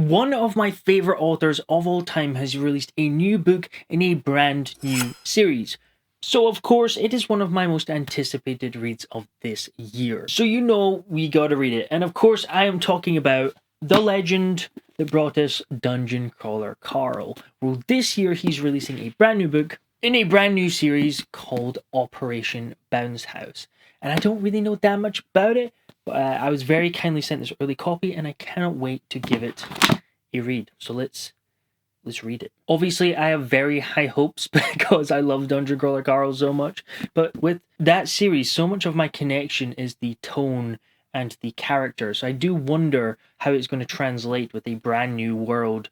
One of my favorite authors of all time has released a new book in a brand new series. So of course, it is one of my most anticipated reads of this year. So you know we gotta read it. And of course, I am talking about the legend that brought us Dungeon Crawler Carl. Well, this year he's releasing a brand new book in a brand new series called Operation Bounce House. And I don't really know that much about it, but I was very kindly sent this early copy and I cannot wait to give it a read. So let's read it. Obviously, I have very high hopes because I love Dungeon Crawler Carl so much. But with that series, so much of my connection is the tone and the character. So I do wonder how it's going to translate with a brand new world.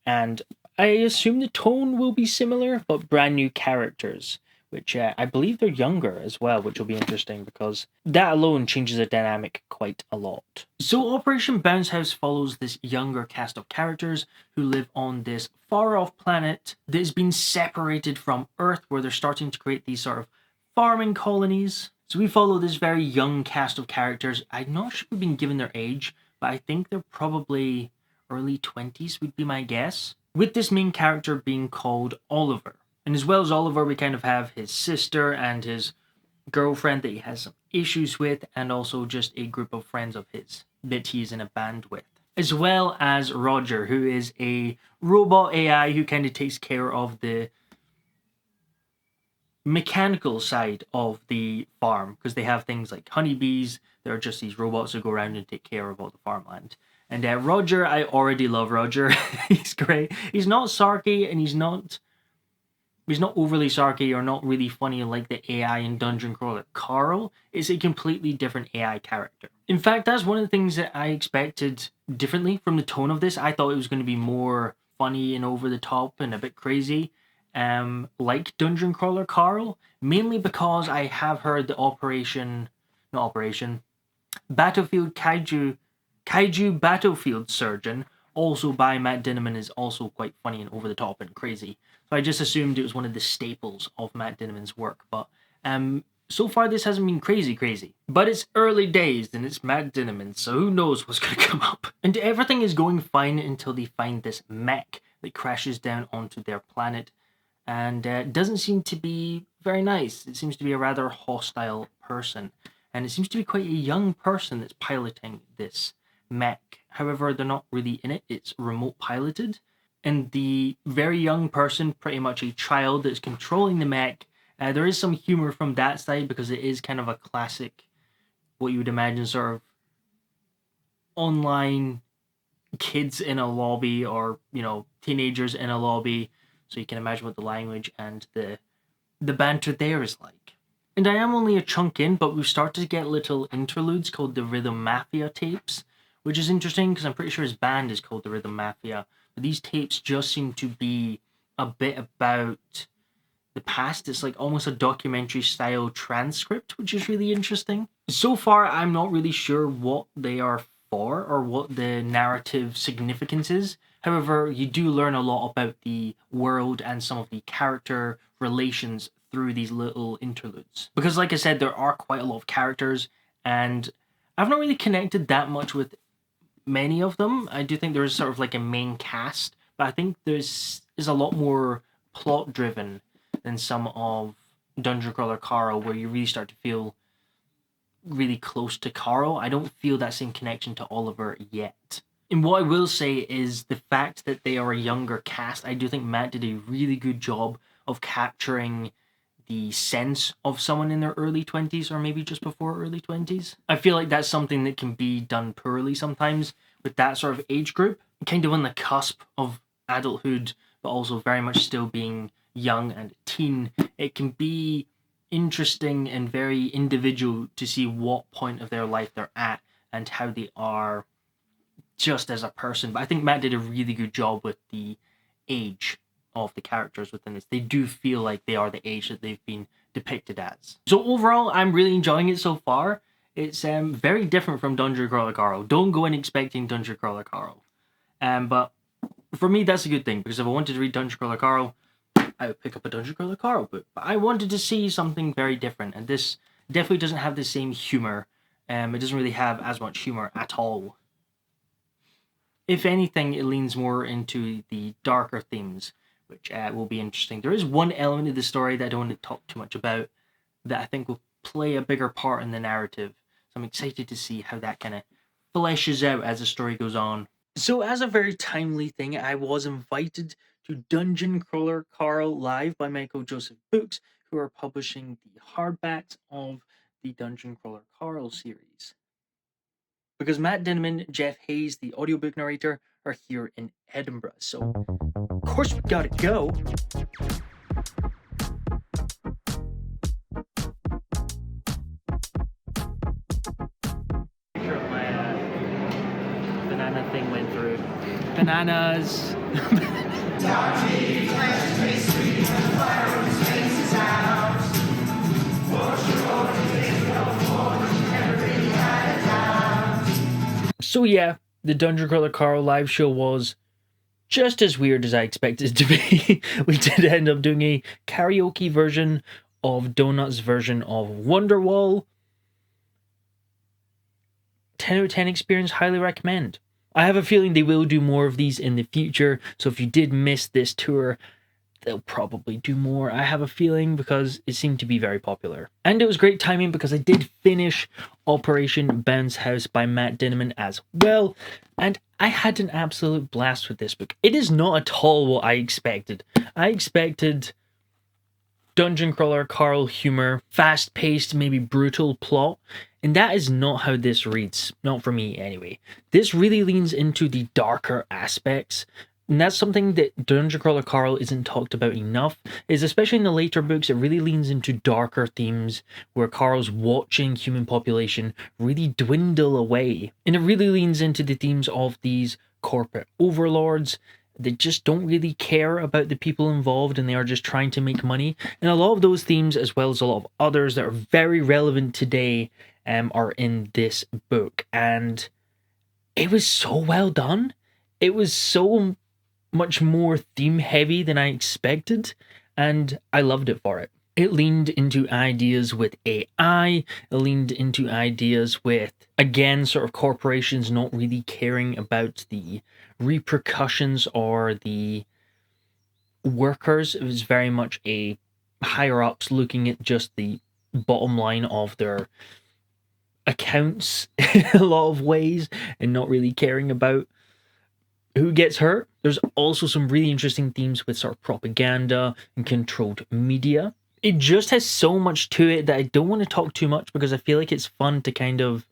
And I assume the tone will be similar, but brand new characters, which I believe they're younger as well, which will be interesting because that alone changes the dynamic quite a lot. So Operation Bounce House follows this younger cast of characters who live on this far-off planet that has been separated from Earth, where they're starting to create these sort of farming colonies. So we follow this very young cast of characters. I'm not sure we've been given their age, but I think they're probably early 20s would be my guess, with this main character being called Oliver. And as well as Oliver, we kind of have his sister and his girlfriend that he has some issues with, and also just a group of friends of his that he's in a band with. As well as Roger, who is a robot AI who kind of takes care of the mechanical side of the farm, because they have things like honeybees. There are just these robots who go around and take care of all the farmland. And Roger, I already love Roger. He's great. He's not sarky, and he's not overly sarky or not really funny like the AI in Dungeon Crawler Carl. It's a completely different AI character. In fact, that's one of the things that I expected differently from the tone of this. I thought it was going to be more funny and over the top and a bit crazy, like Dungeon Crawler Carl, mainly because I have heard the Battlefield Kaiju Battlefield Surgeon, also by Matt Dinniman, is also quite funny and over the top and crazy. So I just assumed it was one of the staples of Matt Dinniman's work. But so far this hasn't been crazy. But it's early days and it's Matt Dinniman, so who knows what's going to come up. And everything is going fine until they find this mech that crashes down onto their planet. And doesn't seem to be very nice. It seems to be a rather hostile person. And it seems to be quite a young person that's piloting this mech. However, they're not really in it. It's remote piloted. And the very young person, pretty much a child that's controlling the mech, there is some humor from that side because it is kind of a classic, what you would imagine, sort of online kids in a lobby, or, you know, teenagers in a lobby. So you can imagine what the language and the banter there is like. And I am only a chunk in, but we've started to get little interludes called the Rhythm Mafia tapes, which is interesting because I'm pretty sure his band is called the Rhythm Mafia. But these tapes just seem to be a bit about the past. It's like almost a documentary style transcript, which is really interesting. So far, I'm not really sure what they are for or what the narrative significance is. However, you do learn a lot about the world and some of the character relations through these little interludes. Because like I said, there are quite a lot of characters, and I've not really connected that much with many of them. I do think there's sort of like a main cast, but I think there's a lot more plot driven than some of Dungeon Crawler Carl, where you really start to feel really close to Carl. I don't feel that same connection to Oliver yet. And what I will say is the fact that they are a younger cast, I do think Matt did a really good job of capturing the sense of someone in their early 20s, or maybe just before early 20s. I feel like that's something that can be done poorly sometimes with that sort of age group, kind of on the cusp of adulthood, but also very much still being young and teen. It can be interesting and very individual to see what point of their life they're at and how they are just as a person. But I think Matt did a really good job with the age of the characters within this. They do feel like they are the age that they've been depicted as. So overall, I'm really enjoying it so far. It's very different from Dungeon Crawler Carl. Don't go in expecting Dungeon Crawler Carl. But for me, that's a good thing, because if I wanted to read Dungeon Crawler Carl, I would pick up a Dungeon Crawler Carl book. But I wanted to see something very different, and this definitely doesn't have the same humor. It doesn't really have as much humor at all. If anything, it leans more into the darker themes, which will be interesting. There is one element of the story that I don't want to talk too much about that I think will play a bigger part in the narrative. So I'm excited to see how that kind of fleshes out as the story goes on. So, as a very timely thing, I was invited to Dungeon Crawler Carl Live by Michael Joseph Books, who are publishing the hardbacks of the Dungeon Crawler Carl series. Because Matt Dinniman, Jeff Hayes, the audiobook narrator, are here in Edinburgh. So, of course, we gotta go. Sure, my banana thing went through. Bananas. So yeah, the Dungeon Crawler Carl live show was just as weird as I expected it to be. We did end up doing a karaoke version of Donut's version of Wonderwall. 10 out of 10 experience, highly recommend. I have a feeling they will do more of these in the future, so if you did miss this tour, they'll probably do more, I have a feeling, because it seemed to be very popular. And it was great timing because I did finish Operation Bounce House by Matt Dinniman as well, and I had an absolute blast with this book. It is not at all what I expected. I expected Dungeon Crawler Carl humor, fast-paced, maybe brutal plot, and that is not how this reads, not for me anyway. This really leans into the darker aspects, and that's something that Dungeon Crawler Carl isn't talked about enough, is especially in the later books, it really leans into darker themes where Carl's watching human population really dwindle away. And it really leans into the themes of these corporate overlords that just don't really care about the people involved and they are just trying to make money. And a lot of those themes, as well as a lot of others that are very relevant today, are in this book. And it was so well done. It was so much more theme heavy than I expected, and I loved it for it. It leaned into ideas with AI, it leaned into ideas with, again, sort of corporations not really caring about the repercussions or the workers. It was very much a higher ups looking at just the bottom line of their accounts in a lot of ways and not really caring about who gets hurt. There's also some really interesting themes with sort of propaganda and controlled media. It just has so much to it that I don't want to talk too much because I feel like it's fun to kind of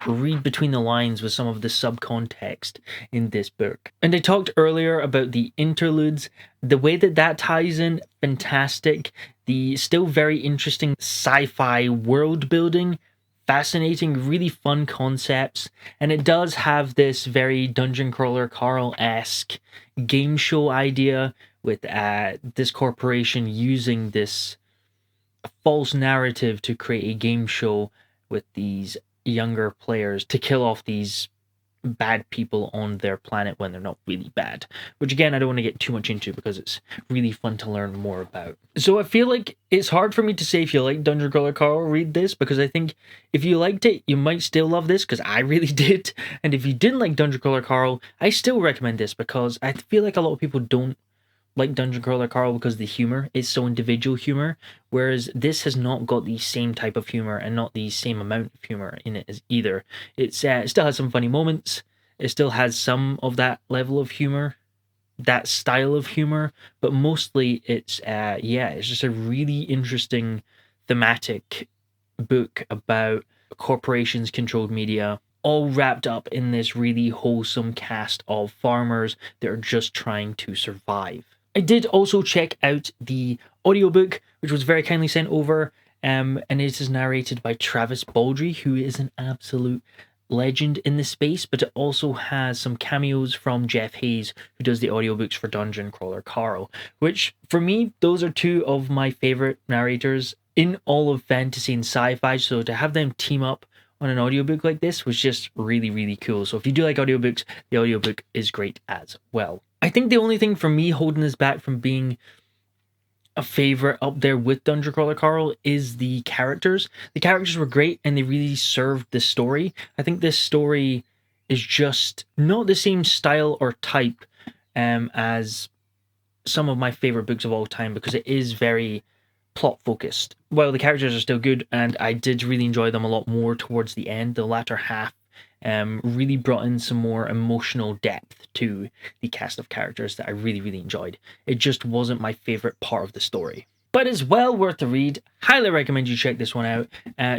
read between the lines with some of the subcontext in this book. And I talked earlier about the interludes. The way that that ties in, fantastic. The still very interesting sci-fi world building, fascinating, really fun concepts, and it does have this very Dungeon Crawler Carl-esque game show idea with this corporation using this false narrative to create a game show with these younger players to kill off these bad people on their planet when they're not really bad, which again I don't want to get too much into because it's really fun to learn more about. So I feel like it's hard for me to say if you like Dungeon Crawler Carl, read this, because I think if you liked it you might still love this, because I really did. And if you didn't like Dungeon Crawler Carl, I still recommend this because I feel like a lot of people don't like Dungeon Crawler Carl because the humor is so individual humor, whereas this has not got the same type of humor and not the same amount of humor in it as either. It still has some funny moments, it still has some of that level of humor, that style of humor, but mostly it's it's just a really interesting thematic book about corporations, controlled media, all wrapped up in this really wholesome cast of farmers that are just trying to survive. I did also check out the audiobook, which was very kindly sent over, and it is narrated by Travis Baldry, who is an absolute legend in the space, but it also has some cameos from Jeff Hayes, who does the audiobooks for Dungeon Crawler Carl, which, for me, those are two of my favorite narrators in all of fantasy and sci-fi, so to have them team up on an audiobook like this was just really, really cool. So if you do like audiobooks, the audiobook is great as well. I think the only thing for me holding this back from being a favorite up there with Dungeon Crawler Carl is the characters. The characters were great and they really served the story. I think this story is just not the same style or type as some of my favorite books of all time, because it is very plot focused. Well, the characters are still good, and I did really enjoy them a lot more towards the end. The latter half really brought in some more emotional depth to the cast of characters that I really, really enjoyed. It just wasn't my favorite part of the story, but it's well worth the read. Highly recommend you check this one out.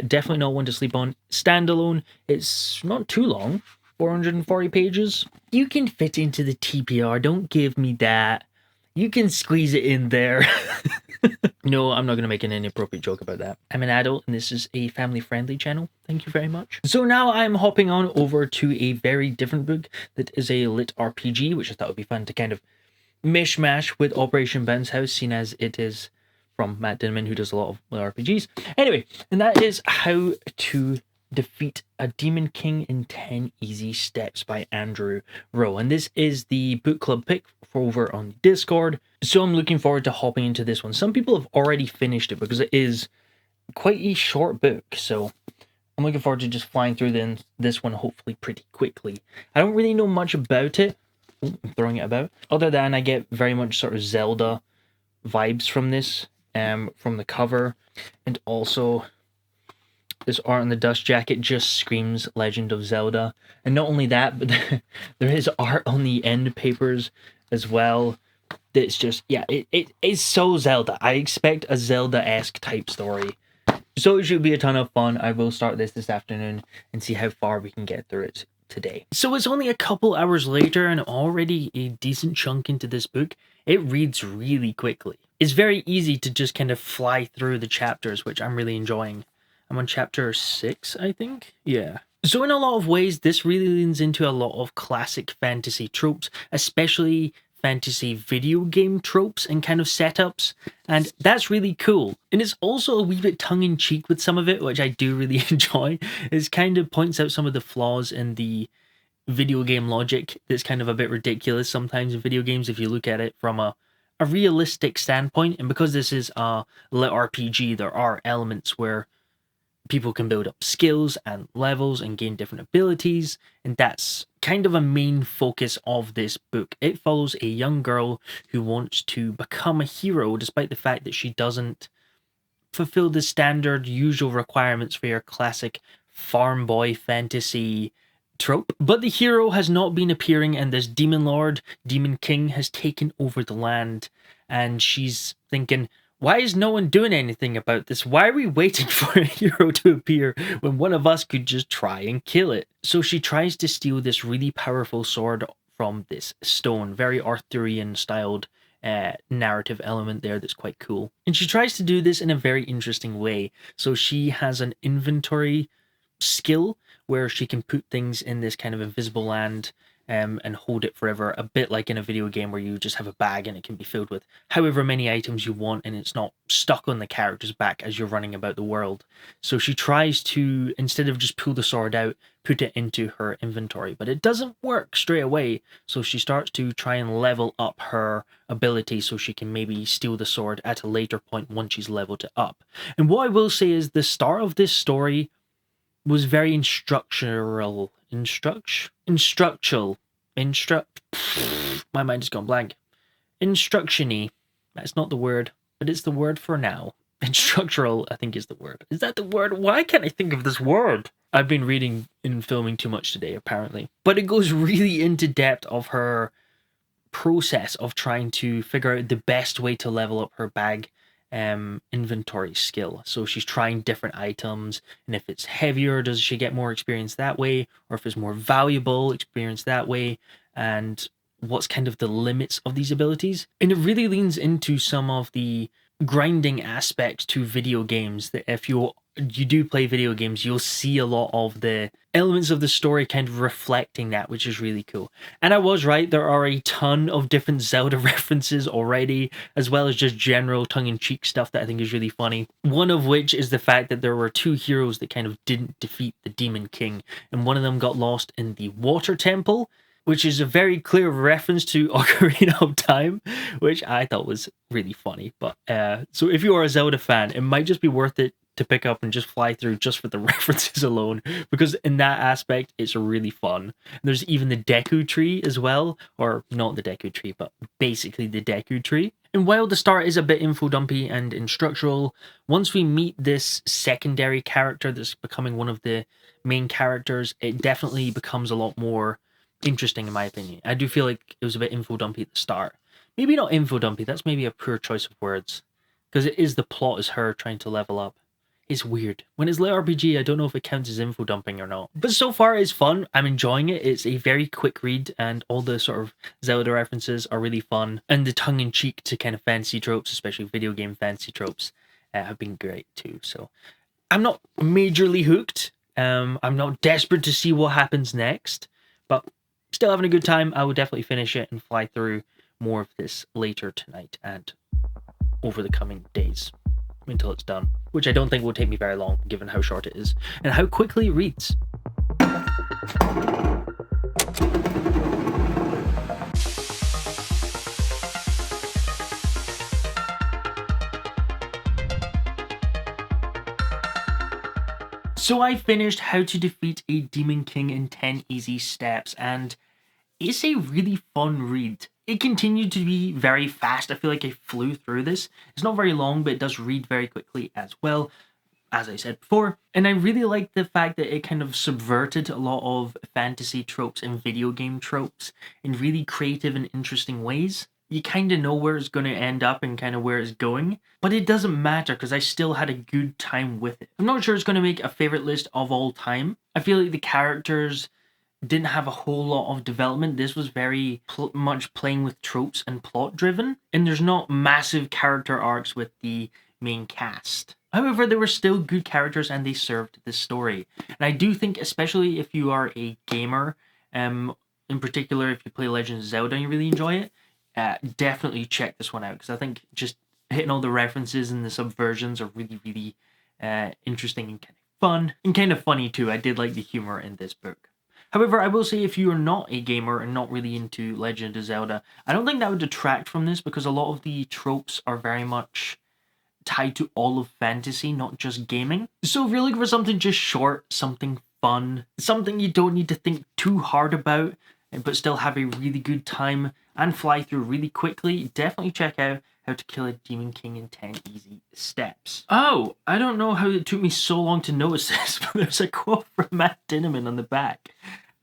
Definitely not one to sleep on. Standalone. It's not too long. 440 pages. You can fit into the TPR. Don't give me that. You can squeeze it in there. No, I'm not going to make an inappropriate joke about that. I'm an adult and this is a family-friendly channel. Thank you very much. So now I'm hopping on over to a very different book that is a LitRPG, which I thought would be fun to kind of mishmash with Operation Bounce House, seeing as it is from Matt Dinniman, who does a lot of RPGs. Anyway, and that is How to Defeat a Demon King in 10 Easy Steps by Andrew Rowe. And this is the book club pick for over on Discord. So I'm looking forward to hopping into this one. Some people have already finished it because it is quite a short book. So I'm looking forward to just flying through this one hopefully pretty quickly. I don't really know much about it. Ooh, I'm throwing it about. Other than I get very much sort of Zelda vibes from this, from the cover, and also this art on the dust jacket just screams Legend of Zelda. And not only that, but there is art on the end papers as well. It's just, yeah, it is so Zelda. I expect a Zelda-esque type story. So it should be a ton of fun. I will start this afternoon and see how far we can get through it today. So it's only a couple hours later and already a decent chunk into this book. It reads really quickly. It's very easy to just kind of fly through the chapters, which I'm really enjoying. I'm on chapter 6, I think. Yeah. So in a lot of ways, this really leans into a lot of classic fantasy tropes, especially fantasy video game tropes and kind of setups, and that's really cool. And it's also a wee bit tongue-in-cheek with some of it, which I do really enjoy. It kind of points out some of the flaws in the video game logic that's kind of a bit ridiculous sometimes in video games if you look at it from a realistic standpoint. And because this is a lit RPG, there are elements where people can build up skills and levels and gain different abilities, and that's kind of a main focus of this book. It follows a young girl who wants to become a hero despite the fact that she doesn't fulfill the standard usual requirements for your classic farm boy fantasy trope. But the hero has not been appearing, and this demon lord, Demon King, has taken over the land, and she's thinking, why is no one doing anything about this? Why are we waiting for a hero to appear when one of us could just try and kill it? So she tries to steal this really powerful sword from this stone, very Arthurian styled narrative element there that's quite cool. And she tries to do this in a very interesting way. So she has an inventory skill where she can put things in this kind of invisible land and hold it forever, a bit like in a video game where you just have a bag and it can be filled with however many items you want, and it's not stuck on the character's back as you're running about the world. So she tries to, instead of just pull the sword out, put it into her inventory, but it doesn't work straight away. So she starts to try and level up her ability so she can maybe steal the sword at a later point once she's leveled it up. And what I will say is the start of this story was very instructional. My mind has gone blank. Instruction-y. That's not the word, but it's the word for now. Instructional, I think, is the word. Is that the word? Why can't I think of this word? I've been reading and filming too much today, apparently. But it goes really into depth of her process of trying to figure out the best way to level up her bag inventory skill. So she's trying different items, and if it's heavier, does she get more experience that way, or if it's more valuable, experience that way, and what's kind of the limits of these abilities. And it really leans into some of the grinding aspects to video games that if you do play video games, you'll see a lot of the elements of the story kind of reflecting that, which is really cool. And I was right, there are a ton of different Zelda references already, as well as just general tongue-in-cheek stuff that I think is really funny. One of which is the fact that there were two heroes that kind of didn't defeat the Demon King, and one of them got lost in the Water Temple, which is a very clear reference to Ocarina of Time, which I thought was really funny. But so if you are a Zelda fan, it might just be worth it to pick up and just fly through just for the references alone, because in that aspect it's really fun. There's even the Deku tree as well, or not the Deku tree, but basically the Deku tree. And while the start is a bit info dumpy and instructional, once we meet this secondary character that's becoming one of the main characters, it definitely becomes a lot more interesting in my opinion. I do feel like it was a bit info dumpy at the start. Maybe not info dumpy, that's maybe a poor choice of words, because it is the plot is her trying to level up. It's weird. When it's LitRPG, I don't know if it counts as info dumping or not. But so far it's fun. I'm enjoying it. It's a very quick read, and all the sort of Zelda references are really fun. And the tongue-in-cheek to kind of fantasy tropes, especially video game fantasy tropes, have been great too. So I'm not majorly hooked. I'm not desperate to see what happens next, but still having a good time. I will definitely finish it and fly through more of this later tonight and over the coming days until it's done, which I don't think will take me very long given how short it is and how quickly it reads. So I finished How to Defeat a Demon King in 10 Easy Steps, and it's a really fun read. It continued to be very fast. I feel like I flew through this. It's not very long, but it does read very quickly as well, as I said before. And I really like the fact that it kind of subverted a lot of fantasy tropes and video game tropes in really creative and interesting ways. You kind of know where it's going to end up and kind of where it's going, but it doesn't matter because I still had a good time with it. I'm not sure it's going to make a favorite list of all time. I feel like the characters didn't have a whole lot of development. This was very much playing with tropes and plot driven, and there's not massive character arcs with the main cast. However, they were still good characters and they served the story. And I do think, especially if you are a gamer, in particular if you play Legend of Zelda and you really enjoy it, definitely check this one out, because I think just hitting all the references and the subversions are really, really interesting and kind of fun, and kind of funny too. I did like the humor in this book. However, I will say if you are not a gamer and not really into Legend of Zelda, I don't think that would detract from this, because a lot of the tropes are very much tied to all of fantasy, not just gaming. So if you're looking for something just short, something fun, something you don't need to think too hard about, but still have a really good time and fly through really quickly, definitely check out How to Kill a Demon King in 10 Easy Steps. Oh, I don't know how it took me so long to notice this, but there's a quote from Matt Dinniman on the back.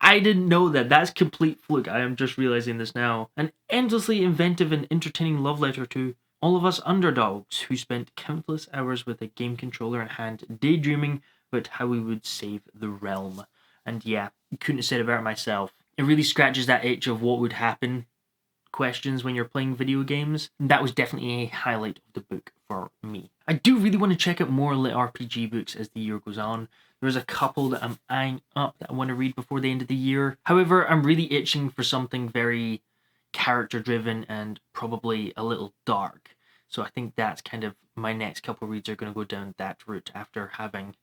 I didn't know that. That's complete fluke. I am just realizing this now. An endlessly inventive and entertaining love letter to all of us underdogs who spent countless hours with a game controller in hand daydreaming about how we would save the realm. And yeah, couldn't have said it better myself. It really scratches that itch of what would happen questions when you're playing video games. That was definitely a highlight of the book for me. I do really want to check out more LitRPG books as the year goes on. There's a couple that I'm eyeing up that I want to read before the end of the year. However, I'm really itching for something very character driven and probably a little dark. So I think that's kind of my next couple reads are going to go down that route after having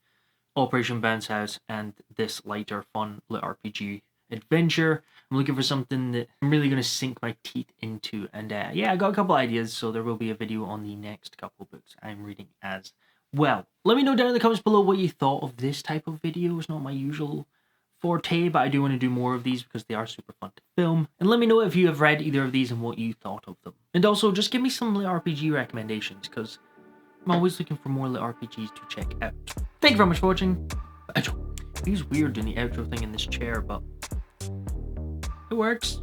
Operation Bounce House and this lighter, fun LitRPG adventure. I'm looking for something that I'm really going to sink my teeth into. And yeah, I got a couple ideas, so there will be a video on the next couple books I'm reading as well. Let me know down in the comments below what you thought of this type of video. It's not my usual forte, but I do want to do more of these because they are super fun to film. And let me know if you have read either of these and what you thought of them. And also, just give me some LitRPG recommendations, because I'm always looking for more LitRPGs to check out. Thank you very much for watching. It feels weird doing the outro thing in this chair, but it works.